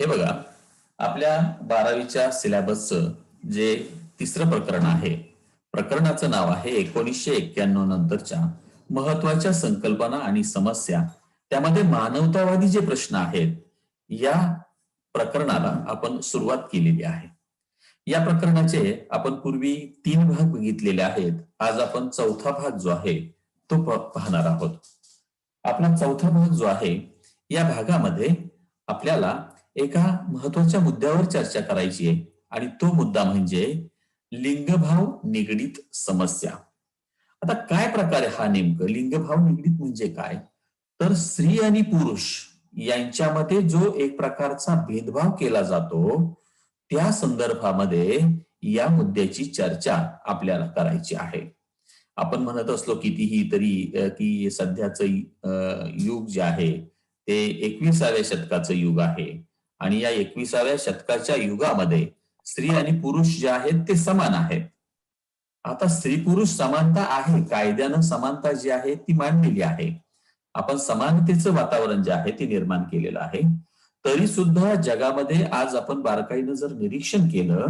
हे बघा, आपल्या 12वीच्या सिलेबसचं जे तिसरं प्रकरण आहे, प्रकरणाचं नाव आहे 1991 नंतरच्या महत्वाच्या संकल्पना आणि समस्या. त्यामध्ये मानवतावादी जे प्रश्न आहेत, या प्रकरणाला आपण सुरुवात केलेली आहे. या प्रकरणाचे आपण पूर्वी 3 भाग बघितलेले आहेत. आज आपण चौथा भाग जो आहे तो पाहणार आहोत. आपला चौथा भाग जो आहे, या भागामध्ये आपल्याला एका महत्वाच्या मुद्द्यावर चर्चा करायची आहे आणि तो मुद्दा म्हणजे लिंगभाव निगडित समस्या. आता काय प्रकार आहे हा नेमकं लिंगभाव निगडित म्हणजे काय? तर स्त्री आणि पुरुष यांच्यामध्ये जो एक प्रकारचा भेदभाव केला जातो, त्या संदर्भामध्ये या मुद्द्याची चर्चा आपल्याला करायची आहे. आपण म्हणत असलो कितीही तरी की सध्याचं युग जे आहे ते 21व्या शतकाचं युग आहे आणि या 21व्या शतकाच्या युगामध्ये स्त्री आणि पुरुष जे आहेत ते समान आहेत. आता स्त्री पुरुष समानता आहे, कायद्यानं समानता जी आहे ती मांडलेली आहे. आपण समानतेचं वातावरण जे आहे ते निर्माण केलेलं आहे. तरी सुद्धा जगामध्ये आज आपण बारकाईनं जर निरीक्षण केलं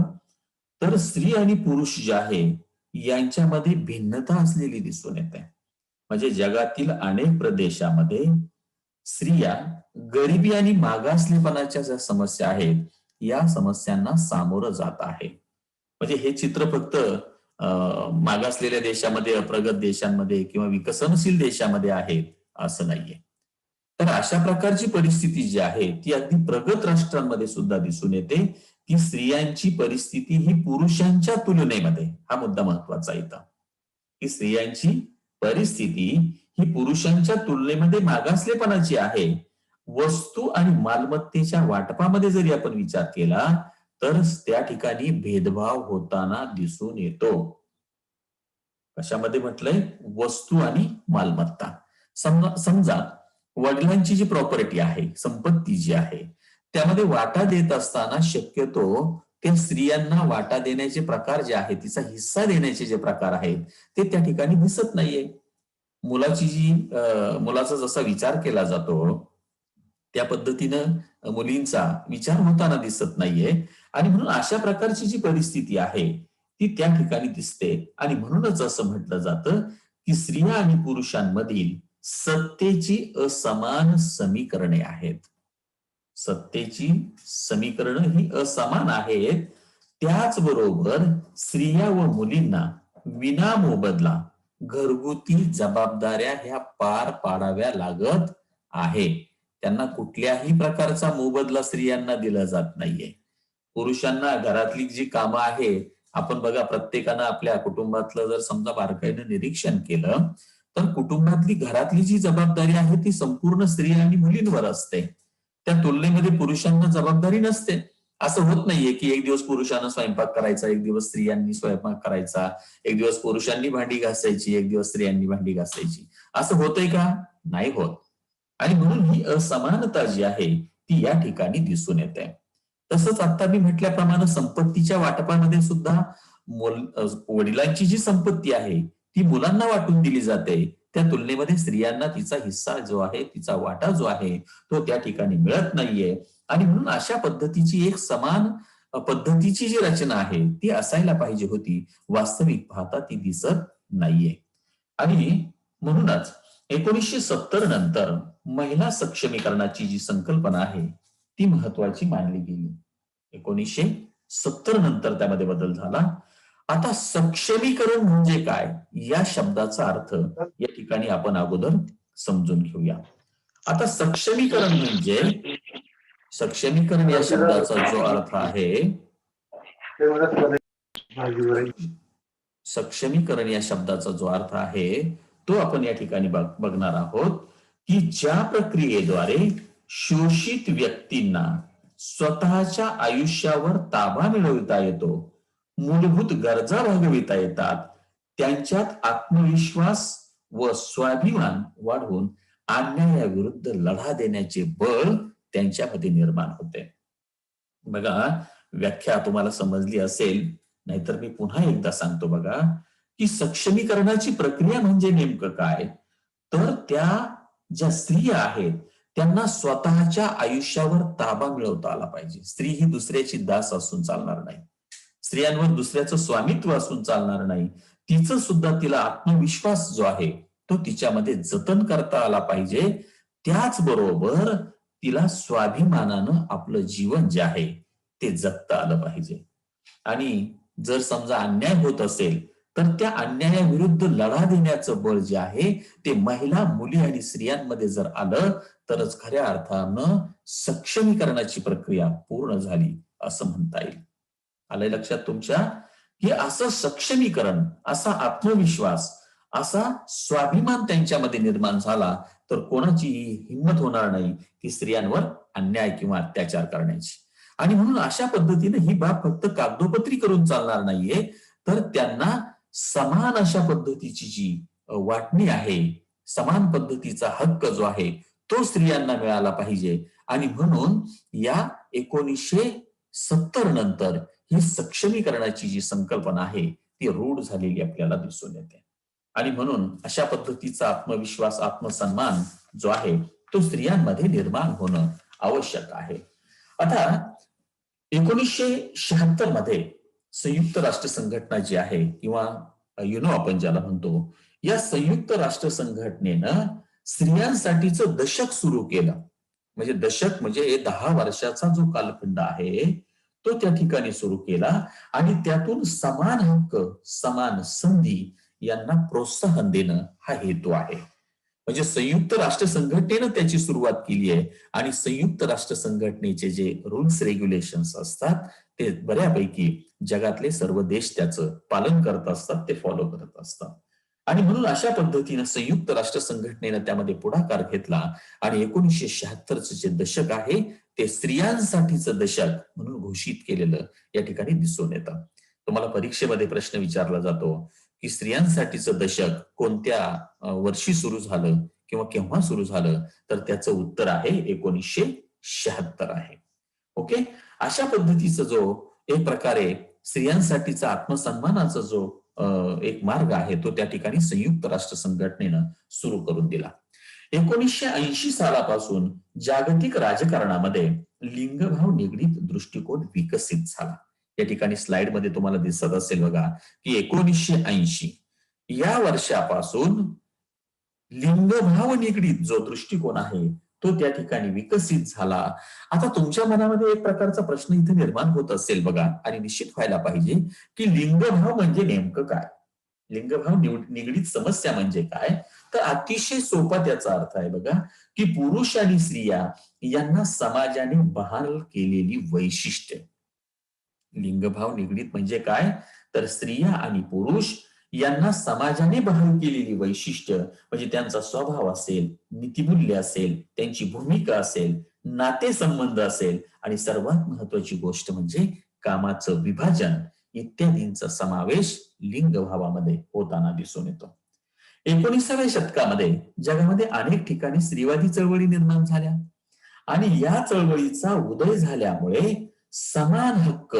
तर स्त्री आणि पुरुष जे आहे यांच्यामध्ये भिन्नता असलेली दिसून येते. म्हणजे जगातील अनेक प्रदेशामध्ये स्त्रिया गरिबी आणि मागासलेपणाच्या ज्या समस्या आहेत, या समस्यांना सामोरं जात आहे. म्हणजे हे चित्र फक्त मागासलेल्या देशामध्ये, अप्रगत देशांमध्ये किंवा विकसनशील देशामध्ये आहे असं नाहीये. तर अशा प्रकारची परिस्थिती जी आहे ती अगदी प्रगत राष्ट्रांमध्ये सुद्धा दिसून येते की स्त्रियांची परिस्थिती ही पुरुषांच्या तुलनेमध्ये, हा मुद्दा महत्वाचा येतो, की स्त्रियांची परिस्थिती ही पुरुषांच्या तुलनेमध्ये मागासलेपणाची आहे. वस्तू आणि मालमत्तेच्या वाटपामध्ये जरी आपण विचार केला तर त्या ठिकाणी भेदभाव होताना दिसून येतो. कशामध्ये म्हटलंय? वस्तू आणि मालमत्ता. समजा वडिलांची जी प्रॉपर्टी आहे, संपत्ती जी आहे, त्यामध्ये वाटा देत असताना शक्यतो ते स्त्रियांना वाटा देण्याचे प्रकार जे आहेत, तिचा हिस्सा देण्याचे जे प्रकार आहेत ते त्या ठिकाणी दिसत नाहीये. मुलाचा जसा विचार केला जातो त्या पद्धतीनं मुलींचा विचार होताना दिसत नाहीये आणि म्हणून अशा प्रकारची जी परिस्थिती आहे ती त्या ठिकाणी दिसते आणि म्हणूनच असं म्हटलं जातं की स्त्रिया आणि पुरुषांमधील सत्तेची असमान समीकरणे आहेत. सत्तेची समीकरणं ही असमान आहेत. त्याचबरोबर स्त्रिया व मुलींना विना मोबदला घरगुती जबाबदाऱ्या ह्या पार पाडाव्या लागत आहे. त्यांना कुठल्याही प्रकारचा मोबदला स्त्रियांना दिला जात नाहीये. पुरुषांना घरातली जी कामं आहे, आपण बघा प्रत्येकानं आपल्या कुटुंबातलं जर समजा बारकाईनं निरीक्षण केलं तर कुटुंबातली घरातली जी जबाबदारी आहे ती संपूर्ण स्त्री आणि मुलींवर असते. त्या तुलनेमध्ये पुरुषांना जबाबदारी नसते. असं होत नाहीये की एक दिवस पुरुषांना स्वयंपाक करायचा, एक दिवस स्त्रियांनी स्वयंपाक करायचा, एक दिवस पुरुषांनी भांडी घासायची, एक दिवस स्त्रियांनी भांडी घासायची. असं होतंय का? नाही होत. आणि म्हणून ही असमानता जी आहे ती या ठिकाणी दिसून येते. तसंच आता मी म्हटल्याप्रमाणे संपत्तीच्या वाटपामध्ये सुद्धा वडिलांची जी संपत्ती आहे ती मुलांना वाटून दिली जाते. त्या तुलनेमध्ये स्त्रियांना तिचा हिस्सा जो आहे, तिचा वाटा जो आहे तो त्या ठिकाणी मिळत नाहीये आणि म्हणून अशा पद्धतीची एक समान पद्धतीची जी रचना आहे ती असायला पाहिजे होती. वास्तविक पाहता ती दिसत नाहीये. आणि म्हणूनच 1970 नंतर महिला सक्षमीकरणाची जी संकल्पना आहे ती महत्वाची मानली गेली. 1970 नंतर त्यामध्ये बदल झाला. आता सक्षमीकरण म्हणजे काय या शब्दाचा अर्थ या ठिकाणी आपण अगोदर समजून घेऊया. आता सक्षमीकरण या शब्दाचा जो अर्थ आहे, सक्षमीकरण या शब्दाचा जो अर्थ आहे तो आपण या ठिकाणी बघणार आहोत की ज्या प्रक्रियेद्वारे शोषित व्यक्तींना स्वतःच्या आयुष्यावर ताबा मिळवता येतो, मूलभूत गरजा भागविता येतात, त्यांच्यात आत्मविश्वास व स्वाभिमान वाढवून अन्यायाविरुद्ध लढा देण्याचे बळ त्यांच्यामध्ये निर्माण होते. बघा, व्याख्या तुम्हाला समजली असेल, नाहीतर मी पुन्हा एकदा सांगतो बघा, की सक्षमीकरणाची प्रक्रिया म्हणजे नेमकं काय? तर त्या ज्या स्त्रिया आहेत त्यांना स्वतःच्या आयुष्यावर ताबा मिळवता आला पाहिजे. स्त्री ही दुसऱ्याची दास असून चालणार नाही. स्त्रियांवर दुसऱ्याचं स्वामित्व असून चालणार नाही. तिचं सुद्धा तिला आत्मविश्वास जो आहे तो तिच्यामध्ये जतन करता आला पाहिजे. त्याचबरोबर तिला स्वाभिमानानं आपलं जीवन जे आहे ते जगता आलं पाहिजे. आणि जर समजा अन्याय होत असेल तर त्या अन्यायाविरुद्ध लढा देण्याचं बळ जे आहे ते महिला, मुली आणि स्त्रियांमध्ये जर आलं तरच खऱ्या अर्थानं सक्षमीकरणाची प्रक्रिया पूर्ण झाली असं म्हणता येईल. आलंय लक्षात तुमच्या? की असं सक्षमीकरण, असा आत्मविश्वास, असा स्वाभिमान त्यांच्यामध्ये निर्माण झाला तर कोणाची हिंमत होणार नाही की स्त्रियांवर अन्याय किंवा अत्याचार करण्याची. आणि म्हणून अशा पद्धतीने ही बाब फक्त कागदोपत्री करून चालणार नाहीये, तर त्यांना समान अशा पद्धतीची जी वाटणी आहे, समान पद्धतीचा हक्क जो आहे तो स्त्रियांना मिळाला पाहिजे. आणि म्हणून या 1970 नंतर ही सक्षमीकरणाची जी संकल्पना आहे ती रूढ झालेली आपल्याला दिसून येते. आणि म्हणून अशा पद्धतीचा आत्मविश्वास, आत्मसन्मान जो आहे तो स्त्रियांमध्ये निर्माण होणं आवश्यक आहे. आता 1976 मध्ये संयुक्त राष्ट्र संघटना जी आहे किंवा युनो आपण ज्याला म्हणतो, या संयुक्त राष्ट्र संघटनेनं स्त्रियांसाठीचं दशक सुरू केलं. म्हणजे दशक म्हणजे 10 वर्षाचा जो कालखंड आहे तो त्या ठिकाणी सुरू केला आणि त्यातून समान हक्क, समान संधी यांना प्रोत्साहन देणं हा हेतू आहे. म्हणजे संयुक्त राष्ट्र संघटनेनं त्याची सुरुवात केली आहे आणि संयुक्त राष्ट्र संघटनेचे जे रूल्स रेग्युलेशन्स असतात ते बऱ्यापैकी जगातले सर्व देश त्याचं पालन करत असतात, ते फॉलो करत असतात. आणि म्हणून अशा पद्धतीनं संयुक्त राष्ट्र संघटनेनं त्यामध्ये पुढाकार घेतला आणि 1976चं जे दशक आहे ते स्त्रियांसाठीचं दशक म्हणून घोषित केलेलं या ठिकाणी दिसून येतं. तुम्हाला परीक्षेमध्ये प्रश्न विचारला जातो की स्त्रियांसाठीचं दशक कोणत्या वर्षी सुरू झालं किंवा केव्हा सुरू झालं, तर त्याचं उत्तर आहे 1976 आहे. ओके. अशा पद्धतीचा जो एक प्रकारे स्त्रियांसाठीचा आत्मसन्मानाचा जो एक मार्ग आहे तो त्या ठिकाणी संयुक्त राष्ट्र संघटनेनं सुरू करून दिला. 1980 सालापासून जागतिक राजकारणामध्ये लिंगभाव निगडीत दृष्टिकोन विकसित झाला. या ठिकाणी स्लाइड मध्ये तुम्हाला दिसत असेल बघा की 1980 या वर्षापासून लिंगभाव निगडीत जो दृष्टिकोन आहे तो त्या ठिकाणी विकसित झाला. आता तुमच्या मनामध्ये एक प्रकारचा प्रश्न इथे निर्माण होत असेल बघा, आणि निश्चित व्हायला पाहिजे की लिंगभाव म्हणजे नेमकं काय, लिंगभाव निगडीत समस्या म्हणजे काय. तर अतिशय सोपा त्याचा अर्थ आहे बघा की पुरुष आणि स्त्रिया यांना समाजाने बहाल केलेली वैशिष्ट्य. लिंगभाव निगडीत म्हणजे काय, तर स्त्रिया आणि पुरुष यांना समाजाने बहाल केलेली वैशिष्ट्य म्हणजे त्यांचा स्वभाव असेल, नीतिमूल्य असेल, त्यांची भूमिका असेल, नातेसंबंध असेल आणि सर्वात महत्वाची गोष्ट म्हणजे कामाचं विभाजन इत्यादींचा समावेश लिंगभावामध्ये होताना दिसून येतो. 19व्या शतकामध्ये जगामध्ये अनेक ठिकाणी स्त्रीवादी चळवळी निर्माण झाल्या आणि या चळवळीचा उदय झाल्यामुळे समान हक्क,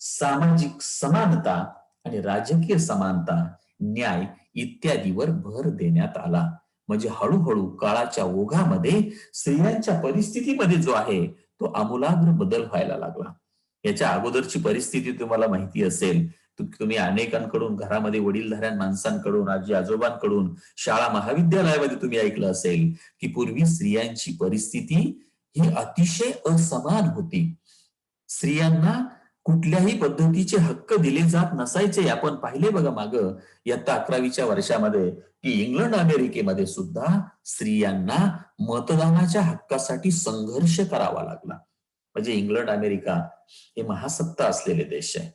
सामाजिक समानता आणि राजकीय समानता, न्याय इत्यादीवर भर देण्यात आला. म्हणजे हळूहळू काळाच्या ओघामध्ये स्त्रियांच्या परिस्थितीमध्ये जो आहे तो आमूलाग्र बदल व्हायला लागला. याच्या अगोदरची परिस्थिती तुम्हाला माहिती असेल, तुम्ही अनेकांकडून, घरामध्ये वडीलधाऱ्या माणसांकडून, आजी आजोबांकडून, शाळा महाविद्यालयामध्ये तुम्ही ऐकलं असेल की पूर्वी स्त्रियांची परिस्थिती ही अतिशय असमान होती. स्त्रियांना कुठल्याही पद्धतीचे हक्क दिले जात नसायचे. आपण पाहिले बघा मागं इयत्ता 11वीच्या वर्षामध्ये की इंग्लंड अमेरिकेमध्ये सुद्धा स्त्रियांना मतदानाच्या हक्कासाठी संघर्ष करावा लागला. म्हणजे इंग्लंड अमेरिका हे महासत्ता असलेले देश आहे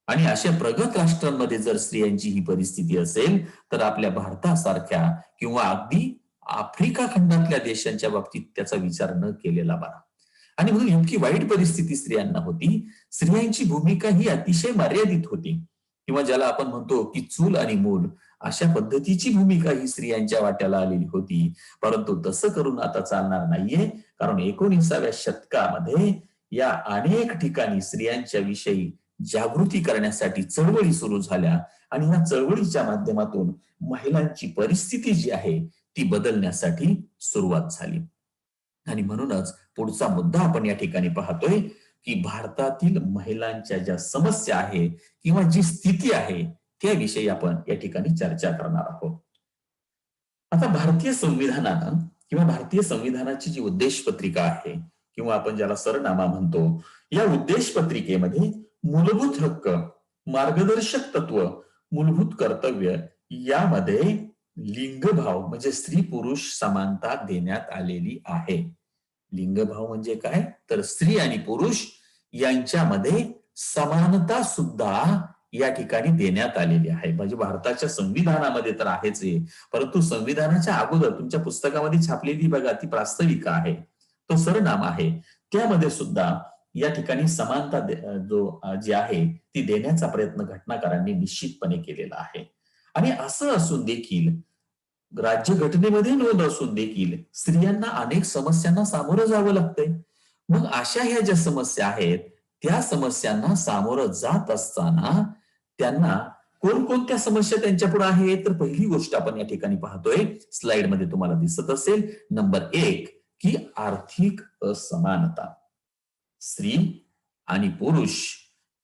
आणि अशा प्रगत राष्ट्रांमध्ये जर स्त्रियांची ही परिस्थिती असेल तर आपल्या भारतासारख्या किंवा अगदी आफ्रिका खंडातल्या देशांच्या बाबतीत त्याचा विचार न केलेला बरा. आणि म्हणून इतकी वाईट परिस्थिती स्त्रियांना होती. स्त्रियांची भूमिका ही अतिशय मर्यादित होती किंवा ज्याला आपण म्हणतो की चूल आणि मूल अशा पद्धतीची भूमिका ही स्त्रियांच्या वाट्याला आलेली होती. परंतु तसं करून आता चालणार नाहीये, कारण 19व्या शतकामध्ये या अनेक ठिकाणी स्त्रियांच्या विषयी जागृती करण्यासाठी चळवळी सुरू झाल्या आणि या चळवळीच्या माध्यमातून महिलांची परिस्थिती जी आहे ती बदलण्यासाठी सुरुवात झाली. आणि म्हणूनच पुढचा मुद्दा आपण या ठिकाणी पाहतोय की भारतातील महिलांच्या ज्या समस्या आहे किंवा जी स्थिती आहे त्याविषयी आपण या ठिकाणी चर्चा करणार आहोत. आता भारतीय संविधानानं किंवा भारतीय संविधानाची जी उद्देश पत्रिका आहे किंवा आपण ज्याला सरनामा म्हणतो, या उद्देश पत्रिकेमध्ये मूलभूत हक्क, मार्गदर्शक तत्व, मूलभूत कर्तव्य यामध्ये लिंगभाव म्हणजे स्त्री पुरुष समानता देण्यात आलेली आहे. लिंगभाव म्हणजे काय? तर स्त्री आणि पुरुष यांच्यामध्ये समानता सुद्धा या ठिकाणी देण्यात आलेली आहे. म्हणजे भारताच्या संविधानामध्ये तर आहेच हे, परंतु संविधानाच्या अगोदर तुमच्या पुस्तकामध्ये छापलेली बघा ती प्रास्ताविका आहे, तो सरनामा आहे, त्यामध्ये सुद्धा या ठिकाणी समानता जी आहे ती देण्याचा प्रयत्न घटनाकारांनी निश्चितपणे केलेला आहे. आणि असं असून देखील राज्यघटनेमध्ये नोंद असून देखील स्त्रियांना अनेक समस्यांना सामोरं जावं लागतंय. मग अशा ह्या ज्या समस्या आहेत त्या समस्यांना सामोरं जात असताना त्यांना कोणकोणत्या समस्या त्यांच्या पुढे आहेत, तर पहिली गोष्ट आपण या ठिकाणी पाहतोय, स्लाइडमध्ये तुम्हाला दिसत असेल, नंबर 1 की आर्थिक असमानता. स्त्री आणि पुरुष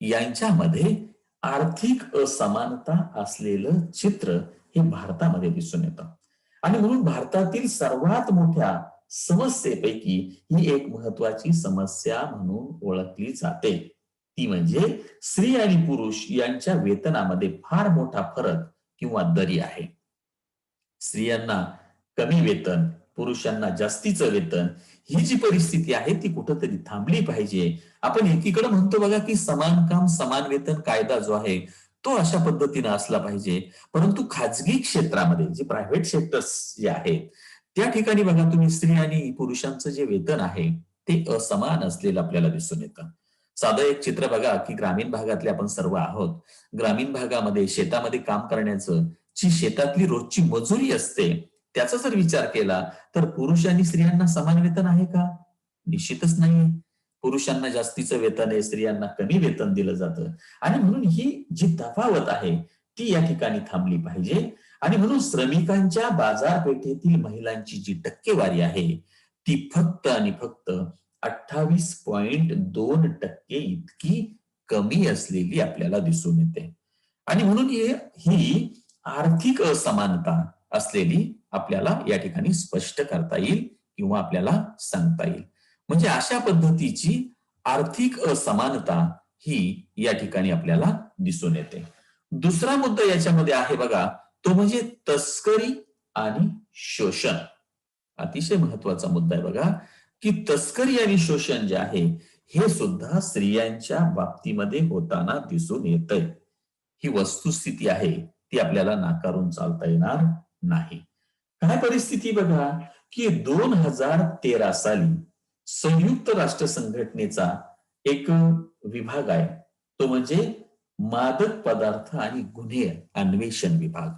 यांच्यामध्ये आर्थिक असमानता असलेलं चित्र हे भारतामध्ये दिसून येतं. आणि म्हणून भारतातील सर्वात मोठ्या समस्येपैकी ही एक महत्वाची समस्या म्हणून ओळखली जाते. ती म्हणजे स्त्री आणि पुरुष यांच्या वेतनामध्ये फार मोठा फरक किंवा दरी आहे. स्त्रियांना कमी वेतन, पुरुषांना जास्तीचं वेतन, ही जी परिस्थिती आहे ती कुठंतरी थांबली पाहिजे. आपण एकीकडे म्हणतो बघा की समान काम समान वेतन कायदा जो आहे तो अशा पद्धतीने असला पाहिजे, परंतु खाजगी क्षेत्रामध्ये जे प्रायव्हेट सेक्टर्स जे आहेत त्या ठिकाणी बघा तुम्ही स्त्री आणि पुरुषांचं जे वेतन आहे ते असमान असलेलं आपल्याला दिसून येतं. साधं एक चित्र बघा की ग्रामीण भागातले आपण सर्व आहोत. ग्रामीण भागामध्ये शेतामध्ये काम करण्याचं जी शेतातली रोजची मजुरी असते त्याचा जर विचार केला तर पुरुष आणि स्त्रियांना समान वेतन आहे का? निश्चितच नाही. पुरुषांना जास्तीचं वेतन आहे, स्त्रियांना कमी वेतन दिलं जातं. आणि म्हणून ही जी तफावत आहे ती या ठिकाणी थांबली पाहिजे. आणि म्हणून श्रमिकांच्या बाजारपेठेतील महिलांची जी टक्केवारी आहे ती फक्त आणि फक्त 28.2% इतकी कमी असलेली आपल्याला दिसून येते. आणि म्हणून ही आर्थिक असमानता असलेली आपल्याला या ठिकाणी स्पष्ट करता येईल किंवा आपल्याला सांगता येईल. म्हणजे अशा पद्धतीची आर्थिक असमानता ही या ठिकाणी आपल्याला दिसून येते. दुसरा मुद्दा याच्यामध्ये आहे बघा, तो म्हणजे तस्करी आणि शोषण. अतिशय महत्वाचा मुद्दा आहे बघा, की तस्करी आणि शोषण जे आहे हे सुद्धा स्त्रियांच्या बाबतीमध्ये होताना दिसून येतंय. ही वस्तुस्थिती आहे ती आपल्याला नाकारून चालता येणार नाही. काय परिस्थिती बघा, की 2013 साली संयुक्त राष्ट्र संघटनेचा एक विभाग आहे, तो म्हणजे मादक पदार्थ आणि गुन्हे अन्वेषण विभाग.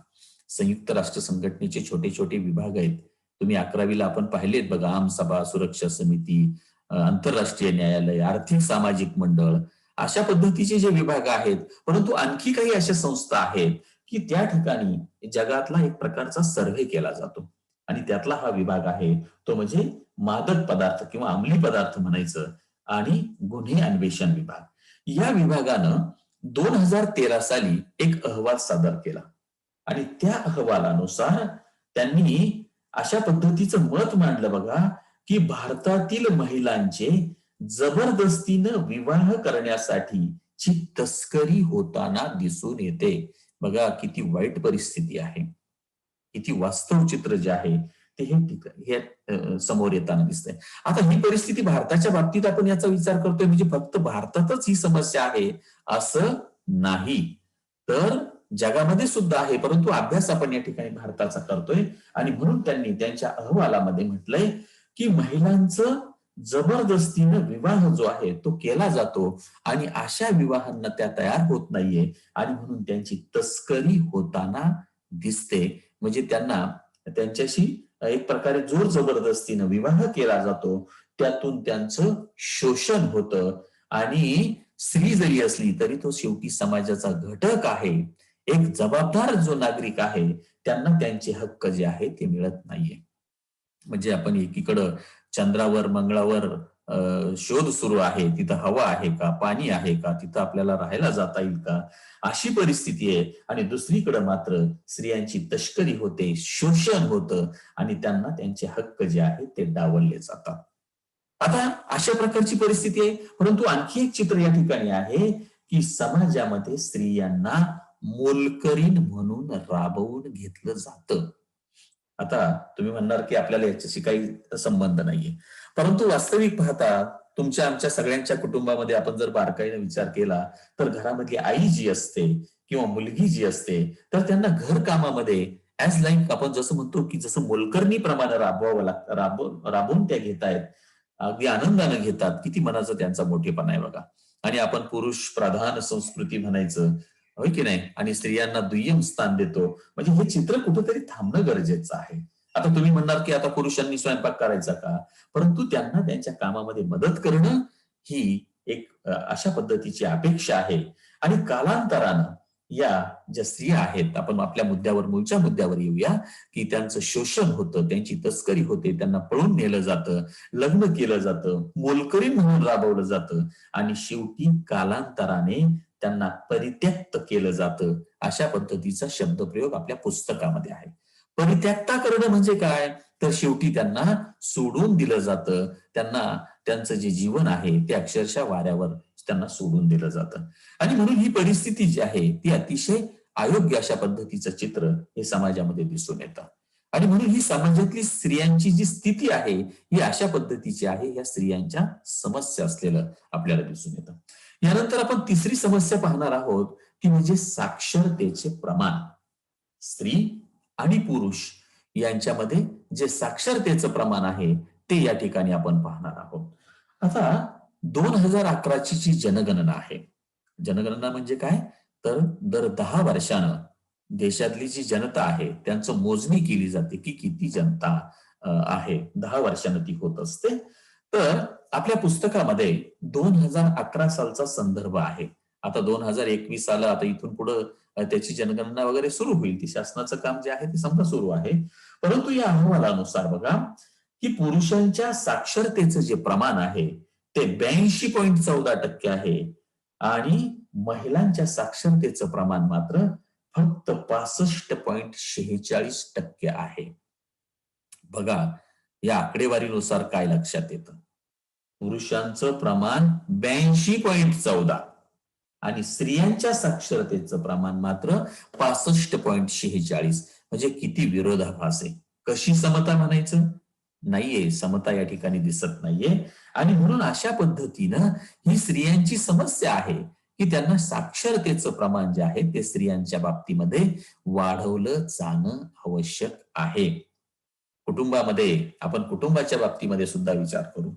संयुक्त राष्ट्र संघटनेचे छोटे छोटे विभाग आहेत. तुम्ही 11वीला आपण पाहिलेत बघा, आमसभा, सुरक्षा समिती, आंतरराष्ट्रीय न्यायालय, आर्थिक सामाजिक मंडळ, अशा पद्धतीचे जे विभाग आहेत. परंतु आणखी काही अशा संस्था आहेत की त्या ठिकाणी जगातला एक प्रकारचा सर्व्हे केला जातो आणि त्यातला हा विभाग आहे, तो म्हणजे मादक पदार्थ किंवा अंमली पदार्थ म्हणायचं आणि गुन्हे अन्वेषण विभाग. या विभागानं 2013 साली एक अहवाल सादर केला आणि त्या अहवालानुसार त्यांनी अशा पद्धतीचं मत मांडलं बघा, की भारतातील महिलांचे जबरदस्तीनं विवाह करण्यासाठी ची तस्करी होताना दिसून येते. बघा किती वाईट परिस्थिती आहे, किती वास्तव चित्र जे आहे ते हे समोर येताना दिसतंय. आता ही परिस्थिती भारताच्या बाबतीत आपण याचा विचार करतोय म्हणजे फक्त भारतातच ही समस्या आहे असं नाही, तर जगामध्ये सुद्धा आहे. परंतु अभ्यास आपण या ठिकाणी भारताचा करतोय आणि म्हणून त्यांनी त्यांच्या अहवालामध्ये म्हटलंय की महिलांचं जबरदस्तीनं विवाह जो आहे तो केला जातो आणि अशा विवाहांना त्या तयार होत नाहीये आणि म्हणून त्यांची तस्करी होताना दिसते. म्हणजे त्यांना त्यांच्याशी एक प्रकारे जोर जबरदस्तीनं विवाह केला जातो, त्यातून त्यांचं शोषण होतं आणि स्त्री जरी असली तरी तो शेवटी समाजाचा घटक आहे, एक जबाबदार जो नागरिक आहे, त्यांना त्यांचे हक्क जे आहे ते मिळत नाहीये. म्हणजे आपण एकीकडं चंद्रावर मंगळावर शोध सुरू आहे, तिथं हवा आहे का, पाणी आहे का, तिथं आपल्याला राहायला जाता येईल का, अशी परिस्थिती आहे. आणि दुसरीकडे मात्र स्त्रियांची तस्करी होते, शोषण होतं आणि त्यांना त्यांचे हक्क जे आहेत ते डावलले जातात. आता अशा प्रकारची परिस्थिती आहे. परंतु आणखी एक चित्र या ठिकाणी आहे की समाजामध्ये स्त्रियांना मोलकरीण म्हणून राबवून घेतलं जातं. आता तुम्ही म्हणणार की आपल्याला याच्याशी काही संबंध नाहीये, परंतु वास्तविक पाहता तुमच्या आमच्या सगळ्यांच्या कुटुंबामध्ये आपण जर बारकाईने विचार केला तर घरामधली आई जी असते किंवा मुलगी जी असते तर त्यांना घर कामामध्ये ऍज लाईक आपण जसं म्हणतो की जसं मोलकर्णीप्रमाणे राबवावं लागतं, राबवून त्या घेतायत, अगदी आनंदाने घेतात. किती मनाचा त्यांचा मोठेपणा आहे बघा. आणि आपण पुरुष प्रधान संस्कृती म्हणायचं, होय की नाही, आणि स्त्रियांना दुय्यम स्थान देतो. म्हणजे हे चित्र कुठेतरी थांबणं गरजेचं आहे. आता तुम्ही म्हणणार की आता पुरुषांनी स्वयंपाक करायचा का, परंतु त्यांना त्यांच्या कामामध्ये मदत करणं ही एक अशा पद्धतीची अपेक्षा आहे. आणि कालांतरानं या ज्या स्त्रिया आहेत, आपण आपल्या मुद्द्यावर, मूळच्या मुद्द्यावर येऊया, की त्यांचं शोषण होतं, त्यांची तस्करी होते, त्यांना पळून नेलं जातं, लग्न केलं जातं, मोलकरीण म्हणून राबवलं जातं आणि शेवटी कालांतराने त्यांना परित्यक्त केलं जातं. अशा पद्धतीचा शब्दप्रयोग आपल्या पुस्तकामध्ये आहे. परित्यक्ता करणं म्हणजे काय, तर शेवटी त्यांना सोडून दिलं जातं. त्यांना त्यांचं जे जीवन आहे ते अक्षरशः वाऱ्यावर त्यांना सोडून दिलं जातं. आणि म्हणून ही परिस्थिती जी आहे ती अतिशय अयोग्य अशा पद्धतीचं चित्र हे समाजामध्ये दिसून येतं. आणि म्हणून ही समाजातली स्त्रियांची जी स्थिती आहे ही अशा पद्धतीची आहे, या स्त्रियांच्या समस्या असलेलं आपल्याला दिसून येतं. यानंतर आपण तिसरी समस्या पाहणार आहोत, ती म्हणजे साक्षरतेचे प्रमाण. स्त्री आणि पुरुष यांच्यामध्ये जे साक्षरतेचं प्रमाण आहे ते या ठिकाणी आपण पाहणार आहोत. आता 2011ची जी जनगणना आहे, जनगणना म्हणजे काय, तर दर 10 वर्षानं देशातली जी जनता आहे त्यांचं मोजणी केली जाते की किती जनता आहे. 10 वर्षानं ती होत असते. तर आपल्या पुस्तकामध्ये 2011 सालचा संदर्भ आहे. आता 2021 आलं, आता इथून पुढे त्याची जनगणना वगैरे सुरू होईल. ती शासनाचं काम जे आहे ते समजा सुरू आहे. परंतु या अहवालानुसार बघा की पुरुषांच्या साक्षरतेचं जे प्रमाण आहे ते 82.14% आहे आणि महिलांच्या साक्षरतेचं प्रमाण मात्र फक्त 65.46% आहे. बघा या आकडेवारीनुसार काय लक्षात येतं, पुरुषांचं प्रमाण 82.14 आणि स्त्रियांच्या साक्षरतेचं प्रमाण मात्र 65.46. म्हणजे किती विरोधाभास आहे. कशी समता म्हणायचं, नाहीये, समता या ठिकाणी दिसत नाहीये. आणि म्हणून अशा पद्धतीनं ही स्त्रियांची समस्या आहे की त्यांना साक्षरतेचं प्रमाण जे आहे ते स्त्रियांच्या बाबतीमध्ये वाढवलं जाणं आवश्यक आहे. कुटुंबामध्ये आपण कुटुंबाच्या बाबतीमध्ये सुद्धा विचार करू.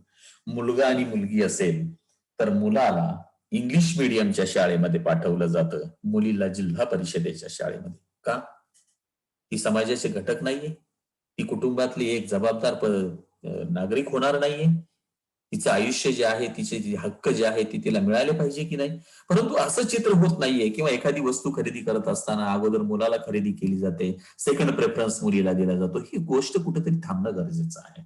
मुलगा आणि मुलगी असेल तर मुलाला इंग्लिश मीडियमच्या शाळेमध्ये पाठवलं जातं, मुलीला जिल्हा परिषदेच्या शाळेमध्ये. का? ती समाजाचे घटक नाहीये, ती कुटुंबातली एक जबाबदार नागरिक होणार नाहीये, तिचं आयुष्य जे आहे, तिचे जे हक्क जे आहे ते तिला मिळाले पाहिजे की नाही. परंतु असं चित्र होत नाहीये. किंवा एखादी वस्तू खरेदी करत असताना अगोदर मुलाला खरेदी केली जाते, सेकंड प्रेफरन्स मुलीला दिला जातो. ही गोष्ट कुठेतरी थांबणं गरजेचं आहे.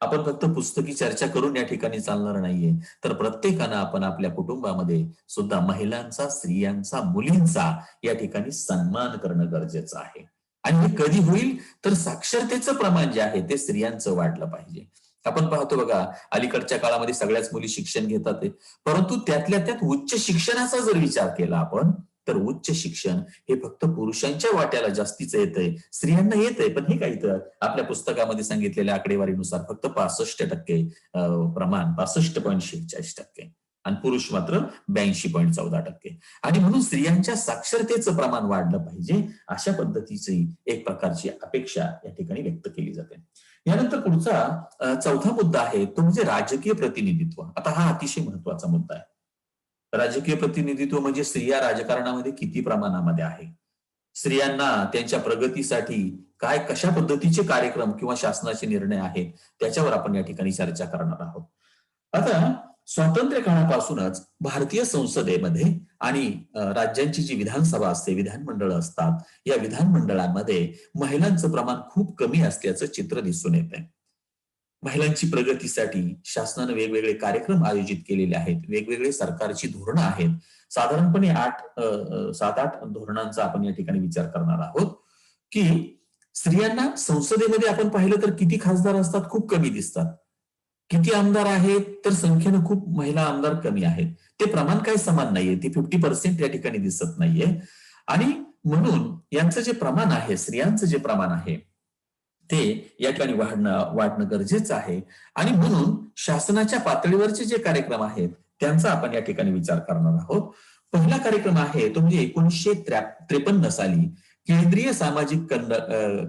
आपण फक्त पुस्तकी चर्चा करून या ठिकाणी चालणार नाहीये, तर प्रत्येकानं आपण आपल्या कुटुंबामध्ये सुद्धा महिलांचा, स्त्रियांचा, मुलींचा या ठिकाणी सन्मान करणं गरजेचं आहे. आणि हे कधी होईल, तर साक्षरतेचं प्रमाण जे आहे ते स्त्रियांचं वाढलं पाहिजे. आपण पाहतो बघा, अलीकडच्या काळामध्ये सगळ्याच मुली शिक्षण घेतात, परंतु त्यातल्या त्यात उच्च शिक्षणाचा जर विचार केला आपण, तर उच्च शिक्षण हे फक्त पुरुषांच्या वाट्याला जास्तीचं येतंय, स्त्रियांना येतंय. पण हे काय, तर आपल्या पुस्तकामध्ये सांगितलेल्या आकडेवारीनुसार फक्त 65% प्रमाण, 65.46%, आणि पुरुष मात्र 82.14%. आणि म्हणून स्त्रियांच्या साक्षरतेचं प्रमाण वाढलं पाहिजे, अशा पद्धतीची एक प्रकारची अपेक्षा या ठिकाणी व्यक्त केली जाते. यानंतर पुढचा चौथा मुद्दा आहे तो म्हणजे राजकीय प्रतिनिधित्व. आता हा अतिशय महत्वाचा मुद्दा आहे. राजकीय प्रतिनिधित्व म्हणजे स्त्रिया राजकारणामध्ये किती प्रमाणामध्ये आहे, स्त्रियांना त्यांच्या प्रगतीसाठी काय, कशा पद्धतीचे कार्यक्रम किंवा शासनाचे निर्णय आहेत, त्याच्यावर आपण या ठिकाणी चर्चा करणार आहोत. आता स्वातंत्र्य काळापासूनच भारतीय संसदेमध्ये आणि राज्यांची जी विधानसभा असते, विधानमंडळ असतात, या विधानमंडळांमध्ये महिलांचं प्रमाण खूप कमी असल्याचं चित्र दिसून येत आहे. महिलांची प्रगतीसाठी शासनाने वेगवेगळे कार्यक्रम आयोजित केलेले आहेत, वेगवेगळे सरकारची धोरणं आहेत. साधारणपणे 7-8 धोरणांचा आपण या ठिकाणी विचार करणार आहोत, की स्त्रियांना संसदेमध्ये आपण पाहिलं तर किती खासदार असतात, खूप कमी दिसतात. किती आमदार आहेत, तर संख्येनं खूप महिला आमदार कमी आहेत. ते प्रमाण काही समान नाहीये, ते 50% या ठिकाणी दिसत नाहीये. आणि म्हणून यांचं जे प्रमाण आहे, स्त्रियांचं जे प्रमाण आहे, ते या ठिकाणी वाढणं गरजेचं आहे. आणि म्हणून शासनाच्या पातळीवरचे जे कार्यक्रम आहेत, त्यांचा आपण या ठिकाणी विचार करणार आहोत. पहिला कार्यक्रम आहे तो म्हणजे 1953 साली केंद्रीय सामाजिक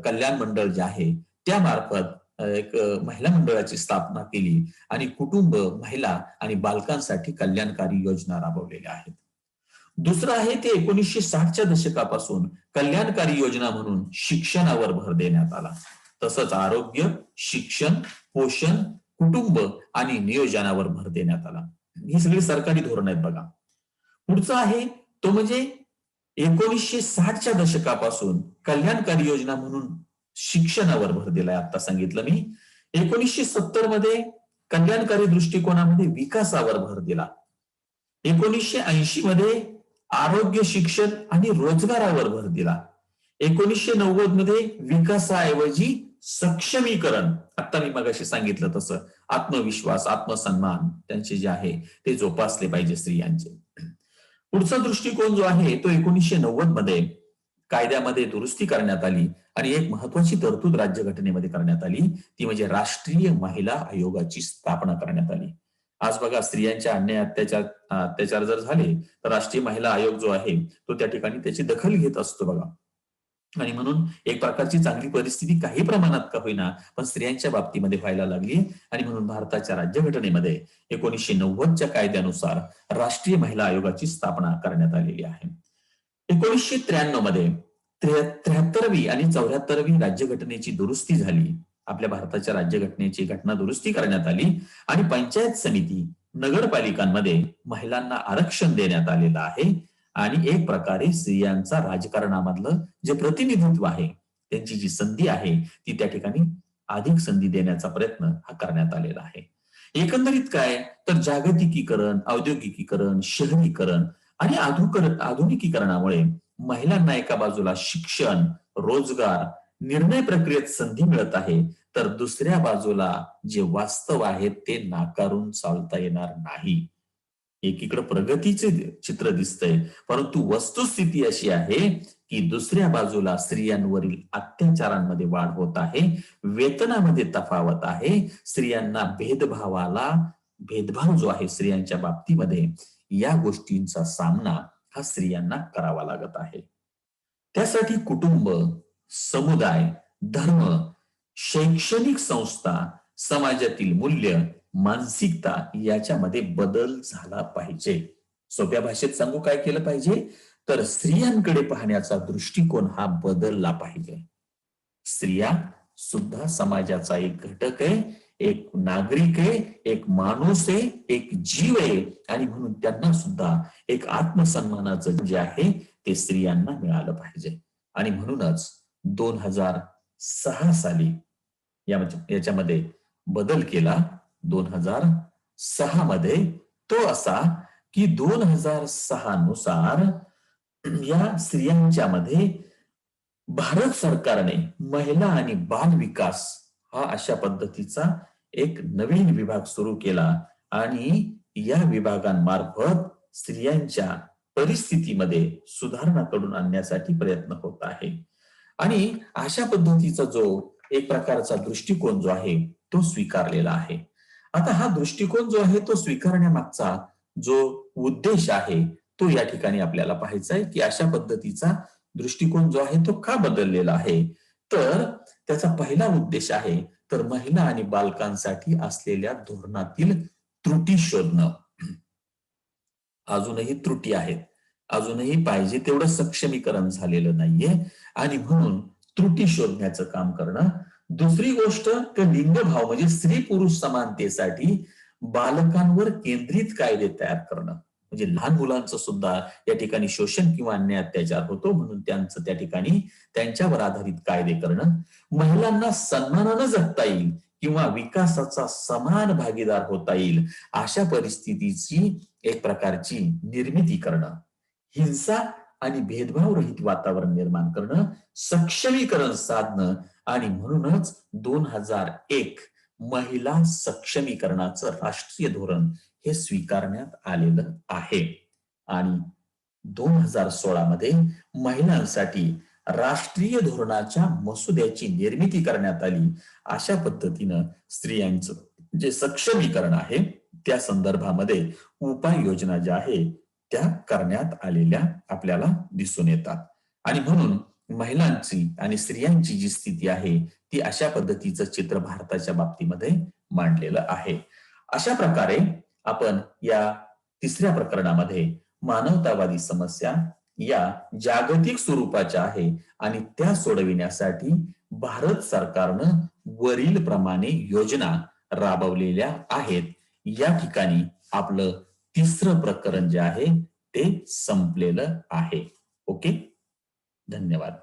कल्याण मंडळ जे आहे, त्यामार्फत एक महिला मंडळाची स्थापना केली आणि कुटुंब, महिला आणि बालकांसाठी कल्याणकारी योजना राबवलेल्या आहेत. दुसरं आहे ते 1960च्या दशकापासून कल्याणकारी योजना म्हणून शिक्षणावर भर देण्यात आला. तसंच आरोग्य, शिक्षण, पोषण, कुटुंब आणि नियोजनावर भर देण्यात आला. ही सगळी सरकारी धोरणं आहेत बघा. पुढचं आहे तो म्हणजे 1960च्या दशकापासून कल्याणकारी योजना म्हणून शिक्षणावर भर दिलाय. आता सांगितलं मी. 1970 मध्ये कल्याणकारी दृष्टिकोनामध्ये विकासावर भर दिला. 1980 मध्ये आरोग्य, शिक्षण आणि रोजगारावर भर दिला. 1990 मध्ये विकासाऐवजी सक्षमीकरण, आता मी मगाशी सांगितलं तसं आत्मविश्वास, आत्मसन्मान त्यांचे जे आहे ते जोपासले पाहिजे स्त्रियांचे. पुढचा दृष्टिकोन जो आहे तो 1990 मध्ये कायद्यामध्ये दुरुस्ती करण्यात आली आणि एक महत्वाची तरतूद राज्यघटनेमध्ये करण्यात आली, ती म्हणजे राष्ट्रीय महिला आयोगाची स्थापना करण्यात आली. आज बघा, स्त्रियांच्या अन्याय, अत्याचार जर झाले तर राष्ट्रीय महिला आयोग जो आहे तो त्या ठिकाणी त्याची दखल घेत असतो बघा. आणि म्हणून एक प्रकारची चांगली परिस्थिती काही प्रमाणात का होईना पण स्त्रियांच्या बाबतीमध्ये व्हायला लागली. आणि म्हणून भारताच्या राज्यघटनेमध्ये 1990च्या कायद्यानुसार राष्ट्रीय महिला आयोगाची स्थापना करण्यात आलेली आहे. 1993 मध्ये 73वी आणि 74वी राज्यघटनेची दुरुस्ती झाली. आपल्या भारताच्या राज्यघटनेची घटना दुरुस्ती करण्यात आली आणि पंचायत समिती, नगरपालिकांमध्ये महिलांना आरक्षण देण्यात आलेलं आहे. आणि एक प्रकारे स्त्रियांचा राजकारणामधलं जे प्रतिनिधित्व आहे, त्यांची जी संधी आहे ती त्या ठिकाणी अधिक संधी देण्याचा प्रयत्न हा करण्यात आलेला आहे. एकंदरीत काय तर जागतिकीकरण, औद्योगिकीकरण, शहरीकरण आणि आधुनिकीकरणामुळे महिलांना एका बाजूला शिक्षण, रोजगार, निर्णय प्रक्रियेत संधी मिळत आहे, तर दुसऱ्या बाजूला जे वास्तव आहे ते नाकारून चालता येणार नाही. एकीकडे प्रगतीचे चित्र दिसतंय, परंतु वस्तुस्थिती अशी आहे की दुसऱ्या बाजूला स्त्रियांवरील अत्याचारांमध्ये वाढ होत आहे, वेतनामध्ये तफावत आहे, स्त्रियांना भेदभाव जो आहे स्त्रियांच्या बाबतीमध्ये, या गोष्टींचा सामना हा स्त्रियांना करावा लागत आहे. त्यासाठी कुटुंब, समुदाय, धर्म, शैक्षणिक संस्था, समाजातील मूल्य, मानसिकता याच्यामध्ये बदल झाला पाहिजे. सोप्या भाषेत सांगू काय केलं पाहिजे तर स्त्रियांकडे पाहण्याचा दृष्टिकोन हा बदलला पाहिजे. स्त्रिया सुद्धा समाजाचा एक घटक आहे, एक नागरिक आहे, एक माणूस आहे, एक जीव आहे. आणि म्हणून त्यांना सुद्धा एक आत्मसन्मानाचं जे आहे ते स्त्रियांना मिळालं पाहिजे. आणि म्हणूनच 2006 साली याच्यामध्ये बदल केला. 2006 मध्ये तो असा की 2006 नुसार या स्त्रियांच्या मध्ये भारत सरकारने महिला आणि बाल विकास हा अशा पद्धतीचा एक नवीन विभाग सुरू केला आणि या विभागांमार्फत स्त्रियांच्या परिस्थितीमध्ये सुधारणा करून आणण्यासाठी प्रयत्न होत आहे. आणि अशा पद्धतीचा जो एक प्रकारचा दृष्टिकोन जो आहे तो स्वीकारलेला आहे. आता हा दृष्टिकोन जो आहे तो स्वीकारण्यामागचा जो उद्देश आहे तो या ठिकाणी आपल्याला पाहायचा आहे की अशा पद्धतीचा दृष्टिकोन जो आहे तो का बदललेला आहे. तर त्याचा पहिला उद्देश आहे तर महिला आणि बालकांसाठी असलेल्या धोरणातील त्रुटी शोधणं. अजूनही त्रुटी आहेत, अजूनही पाहिजे तेवढं सक्षमीकरण झालेलं नाहीये आणि म्हणून त्रुटी शोधण्याचं काम करणं. दुसरी गोष्ट तर लिंगभाव म्हणजे स्त्री पुरुष समानतेसाठी बालकांवर केंद्रित कायदे तयार करणं. म्हणजे लहान मुलांचं सुद्धा या ठिकाणी शोषण किंवा अन्याय अत्याचार होतो, म्हणून त्यांचं त्या ठिकाणी त्यांच्यावर आधारित कायदे करणं. महिलांना सन्मानानं जगता येईल किंवा विकासाचा समान भागीदार होता येईल अशा परिस्थितीची एक प्रकारची निर्मिती करणं, हिंसा आणि भेदभाव रहित वातावरण निर्माण करणं, सक्षमीकरण साधणं आणि म्हणूनच 2001 महिला सक्षमीकरणाचं राष्ट्रीय धोरण हे स्वीकारण्यात आलेलं आहे. आणि 2016 मध्ये महिलांसाठी राष्ट्रीय धोरणाच्या मसुद्याची निर्मिती करण्यात आली. अशा पद्धतीनं स्त्रियांचं जे सक्षमीकरण आहे त्या संदर्भामध्ये उपाययोजना ज्या आहेत त्या करण्यात आलेल्या आपल्याला दिसून येतात. आणि म्हणून महिलांची आणि स्त्रियांची जी स्थिती आहे ती अशा पद्धतीचं चित्र भारताच्या बाबतीमध्ये मांडलेलं आहे. अशा प्रकारे आपण या तिसऱ्या प्रकरणामध्ये मानवतावादी समस्या या जागतिक स्वरूपाच्या आहे आणि त्या सोडविण्यासाठी भारत सरकारनं वरील प्रमाणे योजना राबवलेल्या आहेत. या ठिकाणी आपलं तिसरं प्रकरण जे आहे ते संपलेलं आहे. ओके, धन्यवाद.